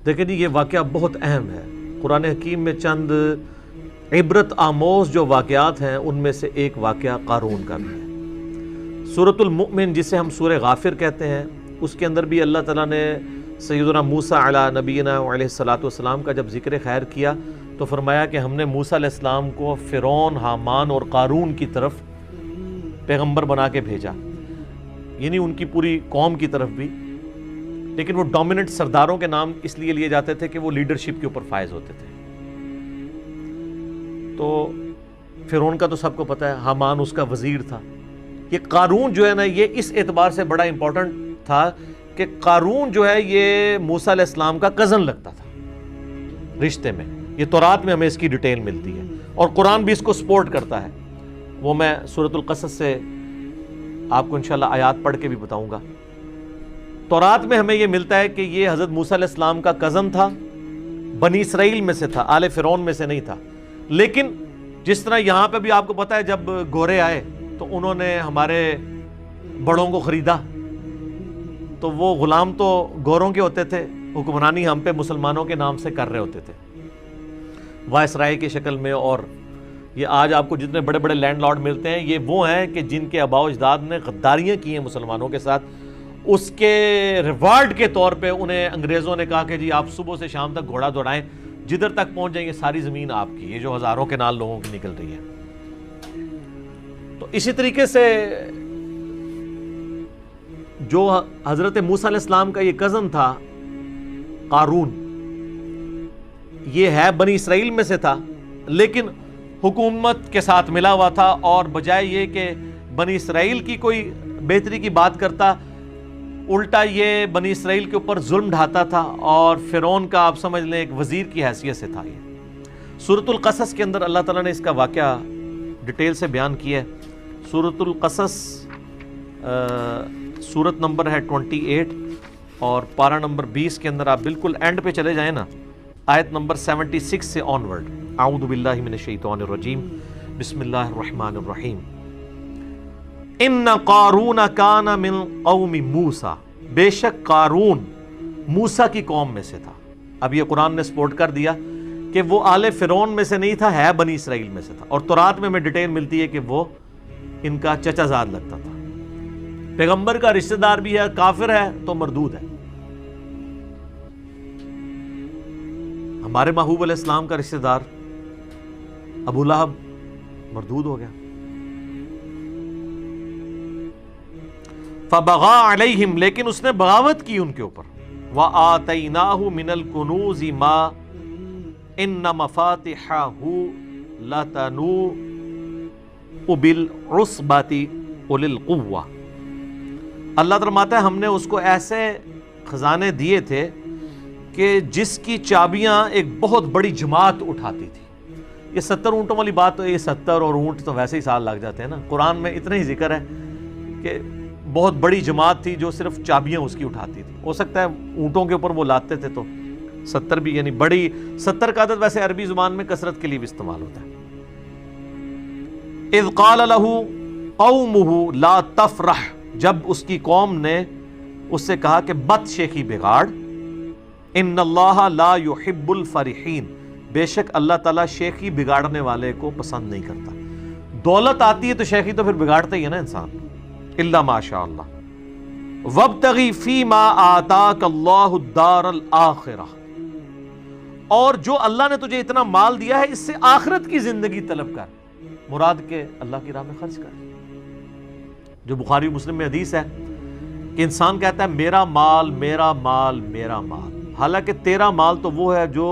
دیکھیں جی، یہ واقعہ بہت اہم ہے۔ قرآن حکیم میں چند عبرت آموز جو واقعات ہیں ان میں سے ایک واقعہ قارون کا بھی ہے۔ سورۃ المؤمن جسے ہم سورہ غافر کہتے ہیں، اس کے اندر بھی اللہ تعالیٰ نے سیدنا موسیٰ علیہ نبینا علیہ الصلوۃ والسلام کا جب ذکر خیر کیا تو فرمایا کہ ہم نے موسیٰ علیہ السلام کو فرعون، حامان اور قارون کی طرف پیغمبر بنا کے بھیجا، یعنی ان کی پوری قوم کی طرف بھی، لیکن وہ ڈومیننٹ سرداروں کے نام اس لیے لیے جاتے تھے کہ وہ لیڈرشپ کے اوپر فائز ہوتے تھے۔ تو فرعون کا تو سب کو پتہ ہے، حامان اس کا وزیر تھا۔ یہ قارون جو ہے نا، یہ اس اعتبار سے بڑا امپورٹنٹ تھا کہ قارون جو ہے یہ موسیٰ علیہ السلام کا کزن لگتا تھا رشتے میں۔ یہ تورات میں ہمیں اس کی ڈیٹیل ملتی ہے اور قرآن بھی اس کو سپورٹ کرتا ہے، وہ میں سورۃ القصص سے آپ کو انشاءاللہ آیات پڑھ کے بھی بتاؤں گا۔ تورات میں ہمیں یہ ملتا ہے کہ یہ حضرت موسیٰ علیہ السلام کا کزن تھا، بنی اسرائیل میں سے تھا، آل فرعون میں سے نہیں تھا۔ لیکن جس طرح یہاں پہ بھی آپ کو پتا ہے جب گورے آئے تو انہوں نے ہمارے بڑوں کو خریدا، تو وہ غلام تو گوروں کے ہوتے تھے، حکمرانی ہم پہ مسلمانوں کے نام سے کر رہے ہوتے تھے وائسرائے کی شکل میں۔ اور یہ آج آپ کو جتنے بڑے بڑے لینڈ لارڈ ملتے ہیں، یہ وہ ہیں کہ جن کے آباء و اجداد نے غداریاں کی ہیں مسلمانوں کے ساتھ۔ اس کے ریوارڈ کے طور پہ انہیں انگریزوں نے کہا کہ جی آپ صبح سے شام تک گھوڑا دوڑائیں، جدھر تک پہنچ جائیں گے ساری زمین آپ کی، یہ جو ہزاروں کے نال لوگوں کی نکل رہی ہے۔ تو اسی طریقے سے جو حضرت موسیٰ علیہ السلام کا یہ کزن تھا قارون، یہ ہے بنی اسرائیل میں سے تھا، لیکن حکومت کے ساتھ ملا ہوا تھا، اور بجائے یہ کہ بنی اسرائیل کی کوئی بہتری کی بات کرتا، الٹا یہ بنی اسرائیل کے اوپر ظلم ڈھاتا تھا، اور فرعون کا آپ سمجھ لیں ایک وزیر کی حیثیت سے تھا یہ۔ سورۃ القصص کے اندر اللہ تعالیٰ نے اس کا واقعہ ڈیٹیل سے بیان کیا ہے۔ سورۃ القصص سورت نمبر ہے 28 اور پارہ نمبر 20 کے اندر آپ بالکل اینڈ پہ چلے جائیں نا، آیت نمبر 76 سے آنورڈ۔ اعوذ باللہ من الشیطان الرجیم، بسم اللہ الرحمن الرحیم۔ ان قارون کان من قوم موسیٰ، بے شک قارون موسیٰ کی قوم میں سے تھا۔ اب یہ قرآن نے سپورٹ کر دیا کہ وہ آل فرعون میں سے نہیں تھا، ہے بنی اسرائیل میں سے تھا، اور تورات میں ہمیں ڈیٹیل ملتی ہے کہ وہ ان کا چچا زاد لگتا تھا، پیغمبر کا رشتہ دار بھی ہے، کافر ہے تو مردود ہے۔ ہمارے محبوب علیہ السلام کا رشتہ دار ابو لہب مردود ہو گیا۔ فبغى علیہم، لیکن اس نے بغاوت کی ان کے اوپر۔ وآتیناہ من الکنوز ما ان مفاتحہ لتنوء بالعصبۃ اولي القوہ۔ اللہ فرماتا ہے ہم نے اس کو ایسے خزانے دیے تھے کہ جس کی چابیاں ایک بہت بڑی جماعت اٹھاتی تھی۔ یہ 70 اونٹوں والی بات تو، یہ 70 اور اونٹ تو ویسے ہی سال لگ جاتے ہیں نا، قرآن میں اتنا ہی ذکر ہے کہ بہت بڑی جماعت تھی جو صرف چابیاں اس کی اٹھاتی تھی۔ ہو سکتا ہے اونٹوں کے اوپر وہ لاتے تھے تو 70 بھی، یعنی بڑی 70 کا عدد ویسے عربی زبان میں کثرت کے لیے بھی استعمال ہوتا ہے۔ اذ قال له قومه لا تفرح، جب اس کی قوم نے اس سے کہا کہ بد شیخی بگاڑ، ان اللہ لا يحب الفرحین، بے شک اللہ تعالیٰ شیخی بگاڑنے والے کو پسند نہیں کرتا۔ دولت آتی ہے تو شیخی تو پھر بگاڑتا ہی ہے نا انسان، الا ما شاء اللہ۔ وابتغی فیما آتاک اللہ الدار الآخرہ، اور جو اللہ نے تجھے اتنا مال دیا ہے اس سے آخرت کی زندگی طلب کر، مراد کے اللہ کی راہ میں خرچ کر۔ جو بخاری مسلم میں حدیث ہے کہ انسان کہتا ہے میرا مال میرا مال میرا مال، حالانکہ تیرا مال تو وہ ہے جو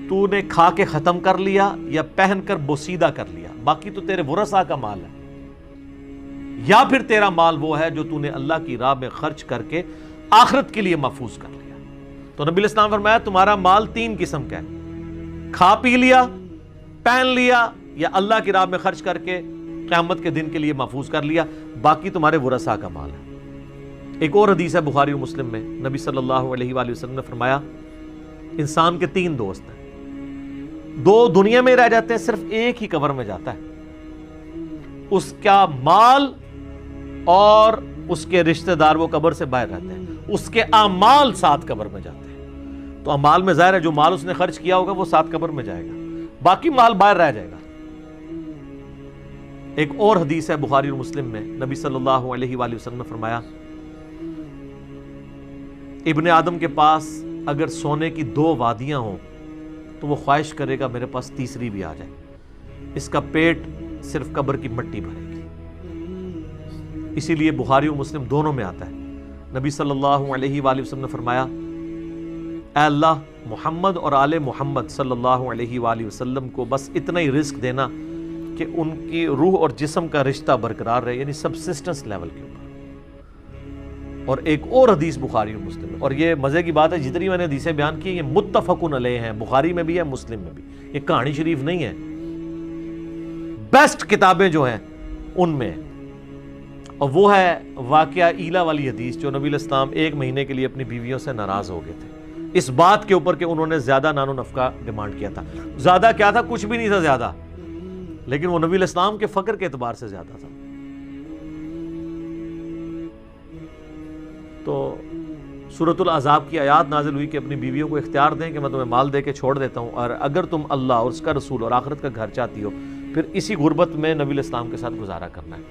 تو نے کھا کے ختم کر لیا یا پہن کر بوسیدہ کر لیا، باقی تو تیرے ورثاء کا مال ہے، یا پھر تیرا مال وہ ہے جو تو نے اللہ کی راہ میں خرچ کر کے آخرت کے لیے محفوظ کر لیا۔ تو نبی علیہ السلام فرمایا تمہارا مال 3 قسم کا ہے، کھا پی لیا، پہن لیا، یا اللہ کی راہ میں خرچ کر کے قیامت کے دن کے لیے محفوظ کر لیا، باقی تمہارے ورثاء کا مال ہے۔ ایک اور حدیث ہے بخاری و مسلم میں، نبی صلی اللہ علیہ وآلہ وسلم نے فرمایا انسان کے 3 دوست ہیں، 2 دنیا میں رہ جاتے ہیں، صرف ایک ہی قبر میں جاتا ہے، اس کا مال اور اس کے رشتہ دار وہ قبر سے باہر رہتے ہیں۔ اس کے اعمال ساتھ قبر میں جاتے ہیں. تو اعمال میں ظاہر ہے جو مال اس نے خرچ کیا ہوگا وہ ساتھ قبر میں جائے گا, باقی مال باہر رہ جائے گا. ایک اور حدیث ہے بخاری اور مسلم میں, نبی صلی اللہ علیہ وآلہ وسلم نے فرمایا ابن آدم کے پاس اگر سونے کی 2 وادیاں ہوں تو وہ خواہش کرے گا میرے پاس تیسری بھی آ جائے. اس کا پیٹ صرف قبر کی مٹی بھرے گی. اسی لیے بخاری اور مسلم دونوں میں آتا ہے, نبی صلی اللہ علیہ وآلہ وسلم نے فرمایا اے اللہ محمد اور آل محمد صلی اللہ علیہ وآلہ وسلم کو بس اتنا ہی رزق دینا کہ ان کی روح اور جسم کا رشتہ برقرار رہے, یعنی سبسسٹنس لیول کے اوپر. اور ایک اور حدیث بخاری اور مسلم میں, اور یہ مزے کی بات ہے جتنی میں نے حدیثیں بیان کی یہ متفقن علیہ ہیں, بخاری میں بھی ہے مسلم میں بھی, یہ کہانی شریف نہیں ہے, بیسٹ کتابیں جو ہیں ان میں. اور وہ ہے واقعہ ایلا والی حدیث جو نبی علیہ السلام 1 مہینے کے لیے اپنی بیویوں سے ناراض ہو گئے تھے اس بات کے اوپر کہ انہوں نے زیادہ نان و نفقہ ڈیمانڈ کیا تھا. زیادہ کیا تھا؟ کچھ بھی نہیں تھا زیادہ, لیکن وہ نبی علیہ السلام کے فقر کے اعتبار سے زیادہ تھا. تو سورۃ الاحزاب کی آیات نازل ہوئی کہ اپنی بیویوں کو اختیار دیں کہ میں تمہیں مال دے کے چھوڑ دیتا ہوں, اور اگر تم اللہ اور اس کا رسول اور آخرت کا گھر چاہتی ہو پھر اسی غربت میں نبی علیہ السلام کے ساتھ گزارا کرنا ہے.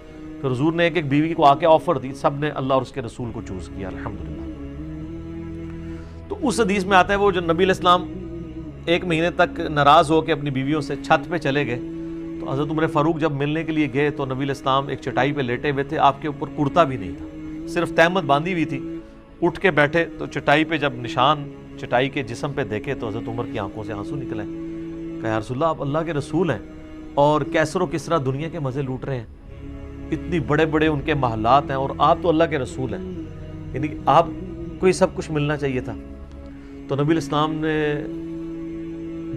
پھر حضور نے ایک ایک بیوی کو آ کے آفر دی, سب نے اللہ اور اس کے رسول کو چوز کیا الحمدللہ. تو اس حدیث میں آتا ہے وہ جو نبی علیہ السلام 1 مہینے تک ناراض ہو کے اپنی بیویوں سے چھت پہ چلے گئے, تو حضرت عمر فاروق جب ملنے کے لیے گئے تو نبی علیہ السلام ایک چٹائی پہ لیٹے ہوئے تھے, آپ کے اوپر کرتا بھی نہیں تھا, صرف تہمت باندھی ہوئی تھی. اٹھ کے بیٹھے تو چٹائی پہ جب نشان چٹائی کے جسم پہ دیکھے تو حضرت عمر کی آنکھوں سے آنسو نکلے. کہا یا رسول اللہ آپ اللہ کے رسول ہیں اور کیسر و کسرا دنیا کے مزے لوٹ رہے ہیں, اتنی بڑے بڑے ان کے محلات ہیں, اور آپ تو اللہ کے رسول ہیں, یعنی آپ کو یہ سب کچھ ملنا چاہیے تھا. تو نبی علیہ السلام نے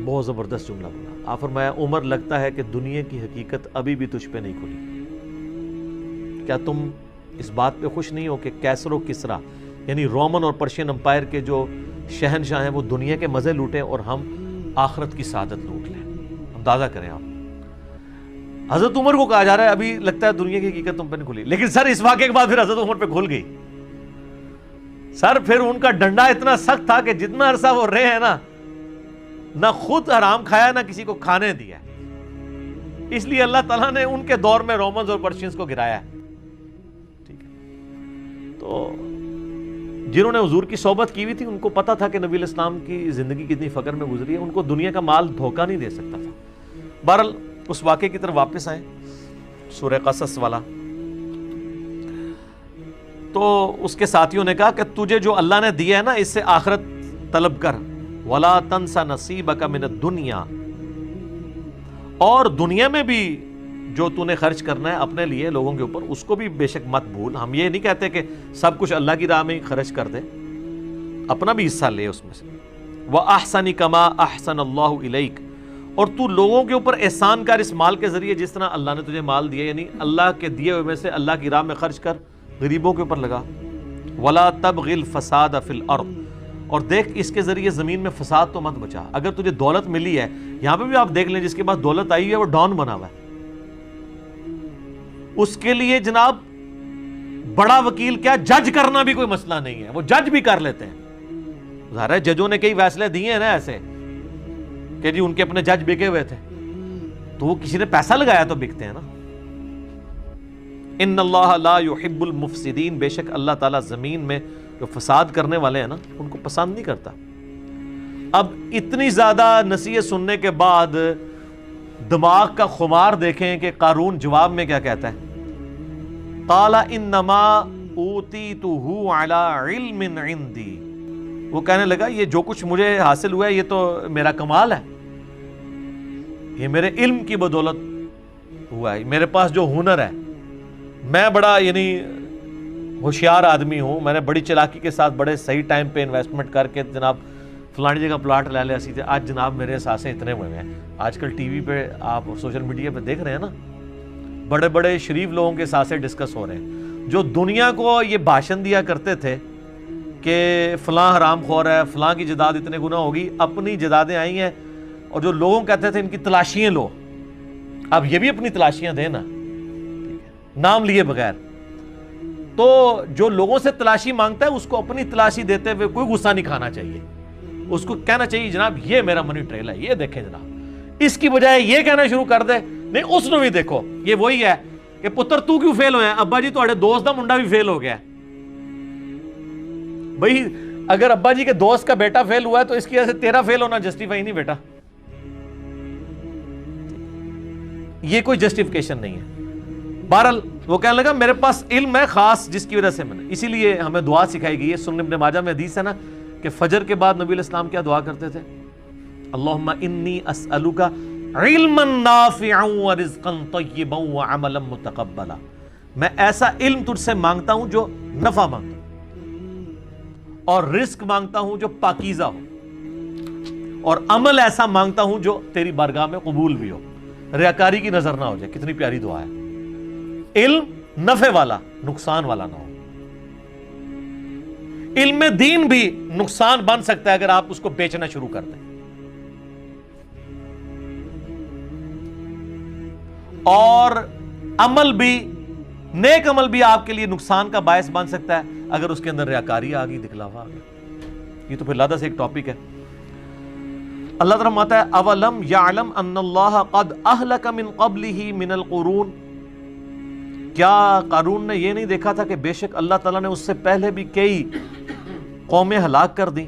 بہت زبردست جملہ بولا. آپ فرمایا عمر لگتا ہے کہ دنیا کی حقیقت ابھی بھی تجھ پہ نہیں کھلی. کیا تم اس بات پہ خوش نہیں ہو کہ کیسر و کسرا یعنی رومن اور پرشین امپائر کے جو شہنشاہ ہیں وہ دنیا کے مزے لوٹیں اور ہم آخرت کی سعادت لوٹ لیں. اندازہ کریں آپ, حضرت عمر کو کہا جا رہا ہے ابھی لگتا ہے دنیا کی حقیقت تم پہ نہیں کھلی, لیکن سر اس واقعے کے بعد پھر حضرت عمر پہ کھل گئی. سر پھر ان کا ڈنڈا اتنا سخت تھا کہ جتنا عرصہ وہ رہے ہیں نا, نہ خود حرام کھایا نہ کسی کو کھانے دیا. اس لیے اللہ تعالیٰ نے ان کے دور میں رومنز اور پرشینز کو گرایا ہے. ٹھیک ہے, تو جنہوں نے حضور کی صحبت کی ہوئی تھی ان کو پتا تھا کہ نبی علیہ السلام کی زندگی کتنی فقر میں گزری ہے, ان کو دنیا کا مال دھوکہ نہیں دے سکتا تھا. بہرحال اس واقعے کی طرف واپس آئیں, سورہ قصص والا. تو اس کے ساتھیوں نے کہا کہ تجھے جو اللہ نے دیا ہے نا اس سے آخرت طلب کر, وَلَا تَنْسَ نَصِيبَكَ مِنَ الدُّنْيَا, اور دنیا میں بھی جو تو نے خرچ کرنا ہے اپنے لیے لوگوں کے اوپر اس کو بھی بے شک مت بھول. ہم یہ نہیں کہتے کہ سب کچھ اللہ کی راہ میں خرچ کر دے, اپنا بھی حصہ لے اس میں سے. وَأَحْسَنِ كَمَا أَحْسَنَ اللَّهُ إِلَيْكَ, اور تو لوگوں کے اوپر احسان کر اس مال کے ذریعے جس طرح اللہ نے تجھے مال دیا, یعنی اللہ کے دیے ہوئے میں سے اللہ کی راہ میں خرچ کر, غریبوں کے اوپر لگا. وَلَا تَبْغِ الْفَسَادَ فِي الْأَرْضِ, اور دیکھ اس کے ذریعے زمین میں فساد تو مت بچا. اگر تجھے دولت ملی ہے, یہاں پہ بھی آپ دیکھ لیں جس کے پاس دولت آئی ہے وہ ڈان بنا ہوا ہے, اس کے لیے جناب بڑا وکیل کیا جج کرنا بھی کوئی مسئلہ نہیں ہے, وہ جج بھی کر لیتے ہیں. ظاہر ہے ججوں نے کئی فیصلے دیے ہیں نا ایسے کہ جی ان کے اپنے جج بکے ہوئے تھے, تو وہ کسی نے پیسہ لگایا تو بکتے ہیں نا. ان اللہ لا يحب المفسدین, بے شک اللہ تعالیٰ زمین میں جو فساد کرنے والے ہیں نا ان کو پسند نہیں کرتا. اب اتنی زیادہ نصیحت سننے کے بعد دماغ کا خمار دیکھیں کہ قارون جواب میں کیا کہتا ہے. قال انما اوتیتہ علی علم عندی, وہ کہنے لگا یہ جو کچھ مجھے حاصل ہوا ہے یہ تو میرا کمال ہے, یہ میرے علم کی بدولت ہوا ہے, میرے پاس جو ہنر ہے, میں بڑا یعنی ہوشیار آدمی ہوں, میں نے بڑی چلاکی کے ساتھ بڑے صحیح ٹائم پہ انویسٹمنٹ کر کے جناب فلانی جگہ پلاٹ لے لیا سیدھے, آج جناب میرے احساسیں اتنے ہوئے ہیں. آج کل ٹی وی پہ آپ سوشل میڈیا پہ دیکھ رہے ہیں نا, بڑے بڑے شریف لوگوں کے احساسیں ڈسکس ہو رہے ہیں, جو دنیا کو یہ بھاشن دیا کرتے تھے کہ فلاں حرام خور ہے, فلاں کی جداد اتنے گناہ ہوگی, اپنی جدادیں آئی ہیں, اور جو لوگوں کہتے تھے ان کی تلاشیاں لو, اب یہ بھی اپنی تلاشیاں دیں نا, نام لیے بغیر. تو جو لوگوں سے تلاشی مانگتا ہے اس کو اپنی تلاشی دیتے ہوئے کوئی غصہ نہیں کھانا چاہیے. اس کو کہنا چاہیے جناب یہ میرا منی ٹریل ہے, یہ دیکھیں جناب, اس کی بجائے یہ کہنا شروع کر دے نہیں اس نے بھی دیکھو. یہ وہی ہے کہ پتر تو کیوں فیل ہویا, ابا جی تھوڑے دوست دا منڈا بھی فیل ہو گیا. بھئی اگر ابا جی کے دوست کا بیٹا فیل ہوا ہے تو اس کی وجہ سے تیرا فیل ہونا جسٹیفائی نہیں بیٹا, یہ کوئی جسٹیفیکیشن نہیں ہے. بہرحال وہ کہنے لگا میرے پاس علم ہے خاص جس کی وجہ سے میں نے, اسی لیے ہمیں دعا سکھائی گئی ہے. سنن ابن ماجہ میں حدیث ہے نا کہ فجر کے بعد نبی علیہ السلام کیا دعا کرتے تھے, اللہم انی اسألک علما نافعا ورزقا طیبا وعملا متقبلا. میں ایسا علم تجھ سے مانگتا ہوں جو نفع مانگتا ہوں, اور رزق مانگتا ہوں جو پاکیزہ ہو, اور عمل ایسا مانگتا ہوں جو تیری بارگاہ میں قبول بھی ہو, ریاکاری کی نظر نہ ہو جائے. کتنی پیاری دعا ہے. علم نفع والا, نقصان والا نہ ہو. علم دین بھی نقصان بن سکتا ہے اگر آپ اس کو بیچنا شروع کر دیں, اور عمل بھی, نیک عمل بھی آپ کے لیے نقصان کا باعث بن سکتا ہے اگر اس کے اندر ریاکاری آ گئی, دکھلاوا آ گیا. یہ تو پھر لادہ سے ایک ٹاپک ہے. اللہ تعالیٰ فرماتا ہے اولم یعلم ان اللہ قد اہلک من قبلہ من القرون, کیا قارون نے یہ نہیں دیکھا تھا کہ بے شک اللہ تعالیٰ نے اس سے پہلے بھی کئی قومیں ہلاک کر دی.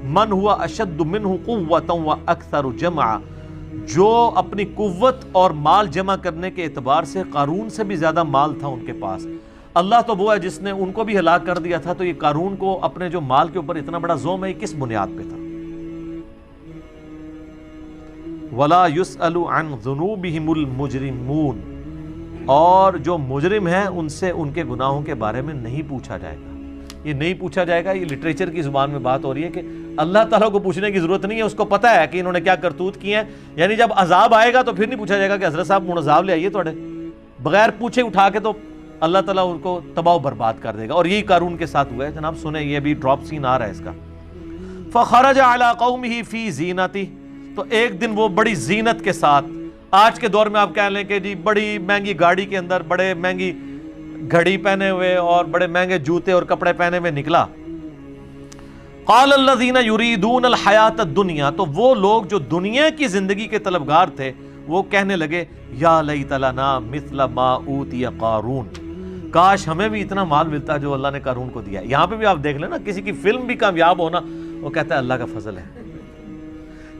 من ہوا اشد منہ قوۃ واکثر جمعا, جو اپنی قوت اور مال جمع کرنے کے اعتبار سے قارون سے بھی زیادہ مال تھا ان کے پاس. اللہ تو وہ ہے جس نے ان کو بھی ہلاک کر دیا تھا, تو یہ قارون کو اپنے جو مال کے اوپر اتنا بڑا زوم ہے یہ کس بنیاد پہ تھا. وَلَا يُسْأَلُ عَنْ ذُنُوبِهِمُ الْمُجْرِمُونَ, اور جو مجرم ہیں ان سے ان کے گناہوں کے بارے میں نہیں پوچھا جائے گا. یہ نہیں پوچھا جائے گا, یہ لٹریچر کی زبان میں بات ہو رہی ہے کہ اللہ تعالیٰ کو پوچھنے کی ضرورت نہیں ہے, اس کو پتہ ہے کہ انہوں نے کیا کرتوت کی ہیں. یعنی جب عذاب آئے گا تو پھر نہیں پوچھا جائے گا کہ حضرت صاحب مون عذاب لے آئیے تھوڑے, بغیر پوچھے اٹھا کے تو اللہ تعالیٰ ان کو تباہ و برباد کر دے گا. اور یہی قارون کے ساتھ ہوا ہے. جناب سنیں, یہ بھی ڈراپ سین آ رہا ہے اس کا. فخرج علی قومہ فی زینتہ, تو ایک دن وہ بڑی زینت کے ساتھ, آج کے دور میں آپ کہہ لیں کہ جی بڑی مہنگی گاڑی کے اندر بڑے مہنگی گھڑی پہنے ہوئے اور بڑے مہنگے جوتے اور کپڑے پہنے ہوئے نکلا. قال الذین یریدون الحیاۃ الدنیا, تو وہ لوگ جو دنیا کی زندگی کے طلبگار تھے وہ کہنے لگے یا لیت لنا مثل ما اوتی قارون, کاش ہمیں بھی اتنا مال ملتا جو اللہ نے قارون کو دیا. یہاں پہ بھی آپ دیکھ لیں نا, کسی کی فلم بھی کامیاب ہونا وہ کہتا ہے اللہ کا فضل ہے.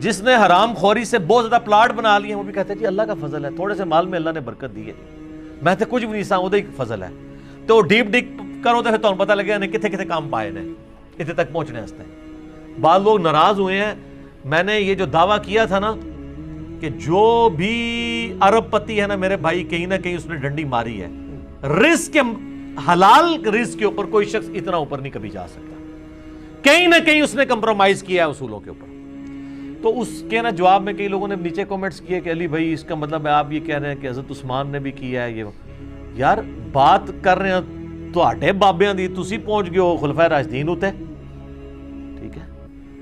جس نے حرام خوری سے بہت زیادہ پلاٹ بنا لیے وہ بھی کہتے ہیں جی اللہ کا فضل ہے, تھوڑے سے مال میں اللہ نے برکت دی ہے, میں تے کچھ بھی نہیں سا, وہ فضل ہے. تو ڈیپ ڈک کرو تو پھر تمہیں پتہ لگے نہیں کتنے کتنے کام پائے نے اتنے تک پہنچنے ہستے ہیں. بعض لوگ ناراض ہوئے ہیں, میں نے یہ جو دعویٰ کیا تھا نا کہ جو بھی ارب پتی ہے نا میرے بھائی, کہیں نہ کہیں اس نے ڈنڈی ماری ہے. رزق کے حلال رزق کے اوپر کوئی شخص اتنا اوپر نہیں کبھی جا سکتا, کہیں نہ کہیں اس نے کمپرومائز کیا ہے اصولوں کے اوپر. تو اس کے نا جواب میں کئی لوگوں نے نیچے کومنٹس کیے کہ علی بھائی اس کا مطلب ہے آپ یہ کہہ رہے ہیں کہ حضرت عثمان نے بھی کیا ہے. یہ یار بات کر رہے ہیں تو آٹے بابیاں دی, تسی پہنچ گئے ہو خلفائے راشدین ہوتے, ٹھیک ہے,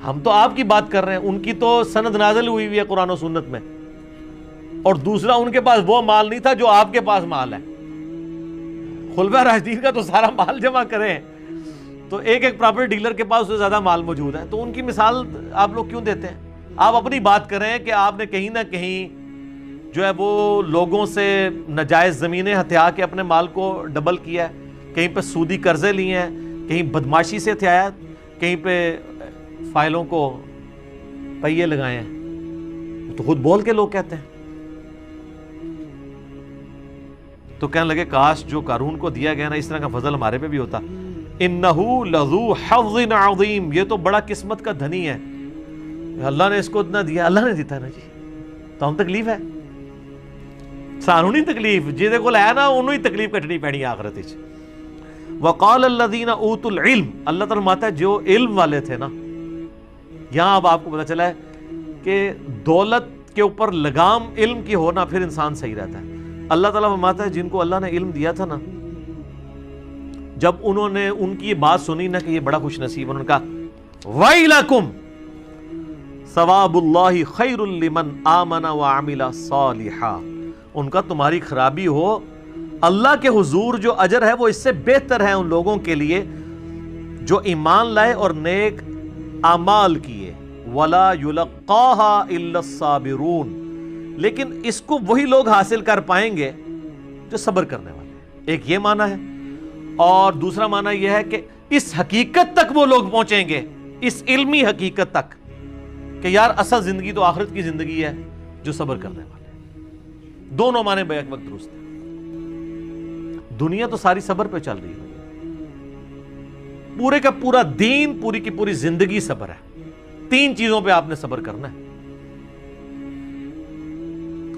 ہم تو آپ کی بات کر رہے ہیں. ان کی تو سند نازل ہوئی ہے قرآن و سنت میں, اور دوسرا ان کے پاس وہ مال نہیں تھا جو آپ کے پاس مال ہے. خلفائے راشدین کا تو سارا مال جمع کریں تو ایک ایک پراپرٹی ڈیلر کے پاس اس سے زیادہ مال موجود ہے. تو ان کی مثال آپ لوگ کیوں دیتے ہیں؟ آپ اپنی بات کریں کہ آپ نے کہیں نہ کہیں جو ہے وہ لوگوں سے ناجائز زمینیں ہتھیا کے اپنے مال کو ڈبل کیا ہے, کہیں پہ سودی قرضے لیے ہیں, کہیں بدماشی سے ہتھیایا, کہیں پہ فائلوں کو پہیے لگائے ہیں. تو خود بول کے لوگ کہتے ہیں. تو کہنے لگے کاش جو قارون کو دیا گیا نا اس طرح کا فضل ہمارے پہ بھی ہوتا. انہو لذو حظ عظیم, یہ تو بڑا قسمت کا دھنی ہے, اللہ نے اس کو اتنا دیا, اللہ نے دیتا ہے نا جی, تو ہم تکلیف ہے سانو نہیں تکلیف, جہدے کول ہے نا انہوں ہی تکلیف کٹنی پینی آخرت وچ. وقال الذین اوتوا العلم, اللہ تعالیٰ فرماتا ہے جو علم والے تھے نا, یہاں اب آپ کو پتہ چلا ہے کہ دولت کے اوپر لگام علم کی ہونا پھر انسان صحیح رہتا ہے. اللہ تعالیٰ فرماتا ہے جن کو اللہ نے علم دیا تھا نا, جب انہوں نے ان کی یہ بات سنی نا کہ یہ بڑا خوش نصیب, انہوں نے کہا ویلکم ثواب اللہ خیر لمن آمن وعمل صالحا, ان کا تمہاری خرابی ہو, اللہ کے حضور جو اجر ہے وہ اس سے بہتر ہے ان لوگوں کے لیے جو ایمان لائے اور نیک اعمال کیے. وَلَا يُلَقَّاهَا إِلَّا الصَّابِرُونَ، لیکن اس کو وہی لوگ حاصل کر پائیں گے جو صبر کرنے والے ہیں. ایک یہ معنی ہے، اور دوسرا معنی یہ ہے کہ اس حقیقت تک وہ لوگ پہنچیں گے، اس علمی حقیقت تک کہ یار اصل زندگی تو آخرت کی زندگی ہے، جو صبر کرنے والے ہیں. دونوں معنی بیک وقت درست ہیں. دنیا تو ساری صبر پہ چل رہی ہے، پورے کا پورا دین، پوری کی پوری زندگی صبر ہے. 3 چیزوں پہ آپ نے صبر کرنا ہے.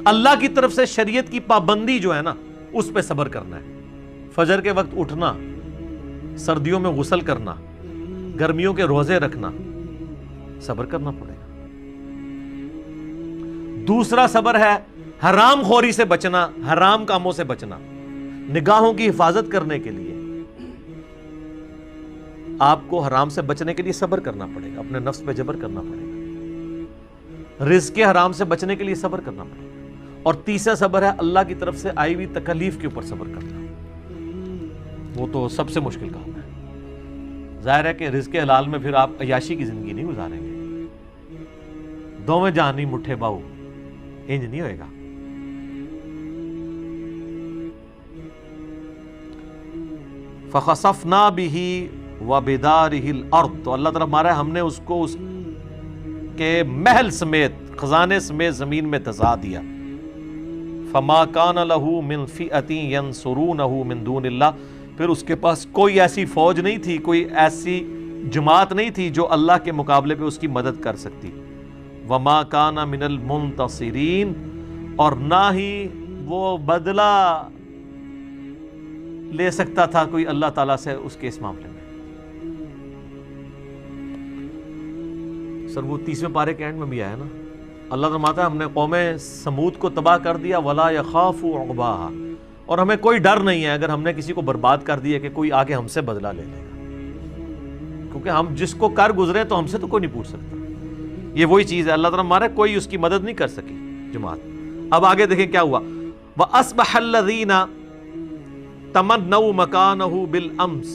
اللہ کی طرف سے شریعت کی پابندی جو ہے نا، اس پہ صبر کرنا ہے. فجر کے وقت اٹھنا، سردیوں میں غسل کرنا، گرمیوں کے روزے رکھنا، صبر کرنا پڑے گا. دوسرا صبر ہے حرام خوری سے بچنا، حرام کاموں سے بچنا. نگاہوں کی حفاظت کرنے کے لیے آپ کو حرام سے بچنے کے لیے صبر کرنا پڑے گا، اپنے نفس پہ جبر کرنا پڑے گا. رزق کے حرام سے بچنے کے لیے صبر کرنا پڑے گا. اور تیسرا صبر ہے اللہ کی طرف سے آئی ہوئی تکلیف کے اوپر صبر کرنا. وہ تو سب سے مشکل کام ہے. ظاہر ہے کہ رزق حلال میں پھر آپ عیاشی کی زندگی نہیں گزاریں گے. دوویں جہانی مٹھے باؤ، انج نہیں ہوئے گا. فَخَسَفْنَا بِهِ وَبِدَارِهِ الْأَرْضِ، تو اللہ تعالیٰ مارا ہے ہم نے اس کو اس کے محل سمیت، خزانے سمیت زمین میں دھسا دیا. فَمَا كَانَ لَهُ مِنْ فِئَةٍ يَنْصُرُونَهُ مِنْ دُونِ اللَّهِ، پھر اس کے پاس کوئی ایسی فوج نہیں تھی، کوئی ایسی جماعت نہیں تھی جو اللہ کے مقابلے پہ اس کی مدد کر سکتی. وَمَا كَانَ مِنَ الْمُنْتَصِرِينَ، اور نہ ہی وہ بدلہ لے سکتا تھا کوئی اللہ تعالیٰ سے اس کے اس معاملے میں. سر وہ 30ویں پارے کے اینڈ میں بھی آیا نا، اللہ فرماتا ہے ہم نے قوم سمود کو تباہ کر دیا. وَلَا يَخَافُ عُقْبَاهَا، اور ہمیں کوئی ڈر نہیں ہے اگر ہم نے کسی کو برباد کر دیا کہ کوئی آگے ہم سے بدلہ لے لے گا، کیونکہ ہم جس کو کر گزرے تو ہم سے تو کوئی نہیں پوچھ سکتا. یہ وہی چیز ہے، اللہ تعالیٰ ہمارے کوئی اس کی مدد نہیں کر سکی جماعت. اب آگے دیکھیں کیا ہوا. وَأَصْبَحَ الَّذِينَ تَمَنَّوْا مَكَانَهُ بِالْأَمْسِ،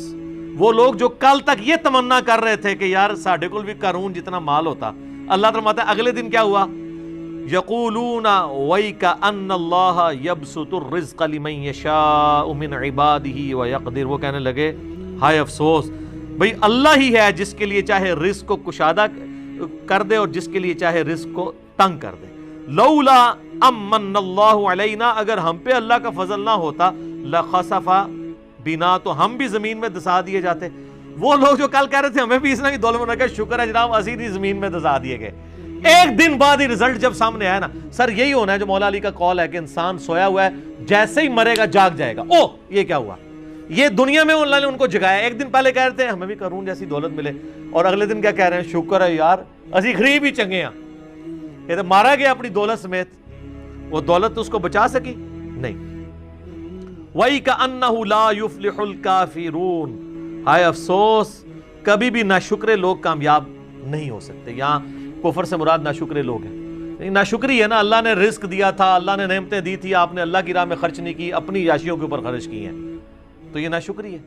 وہ لوگ جو کل تک یہ تمنا کر رہے تھے کہ یار ساڈے کول بھی قارون جتنا مال ہوتا، اللہ فرماتا ہے اگلے دن کیا ہوا. یقولون وَيْكَ أَنَّ اللَّهَ يَبْسُطُ الرِّزْقَ لِمَن يَشَاءُ مِنْ عِبَادِهِ وَيَقْدِرُ، وہ کہنے لگے ہائے افسوس، بھئی اللہ ہی ہے جس کے لیے چاہے رزق کو کشادہ کر دے اور جس کے لیے چاہے رزق کو تنگ کر دے. لولا امن اللہ علینا، اگر ہم پہ اللہ کا فضل نہ ہوتا، لخسف بنا، تو ہم بھی زمین میں دسا دیے جاتے. وہ لوگ جو کل کہہ رہے تھے ہمیں بھی اس نے دولت میں کہا شکر ہے جناب اسی دی زمین میں دسا دیے گئے. ایک دن بعد ہی رزلٹ جب سامنے آیا نا، سر یہی ہونا ہے جو مولا علی کا قول ہے کہ انسان سویا ہوا ہے، جیسے ہی مرے گا جاگ جائے گا. او یہ کیا ہوا، یہ دنیا میں اللہ نے ان کو جگایا. ایک دن پہلے کہہ رہے تھے ہمیں بھی قارون جیسی دولت ملے، اور اگلے دن کیا کہہ رہے ہیں، شکر ہے یار اسی غریب ہی چنگے ہیں. یہ تو مارا گیا اپنی دولت سمیت، وہ دولت تو اس کو بچا سکی نہیں. وَيْكَأَنَّهُ لَا يُفْلِحُ الْكَافِرُونَ، ہائے افسوس کبھی بھی ناشکرے لوگ کامیاب نہیں ہو سکتے. یہاں کفر سے مراد ناشکرے لوگ ہیں. ناشکری ہے نا، اللہ نے رزق دیا تھا، اللہ نے نعمتیں دی تھی، آپ نے اللہ کی راہ میں خرچ نہیں کی، اپنی عیاشیوں کے اوپر خرچ کی ہیں، تو یہ ناشکری ہے.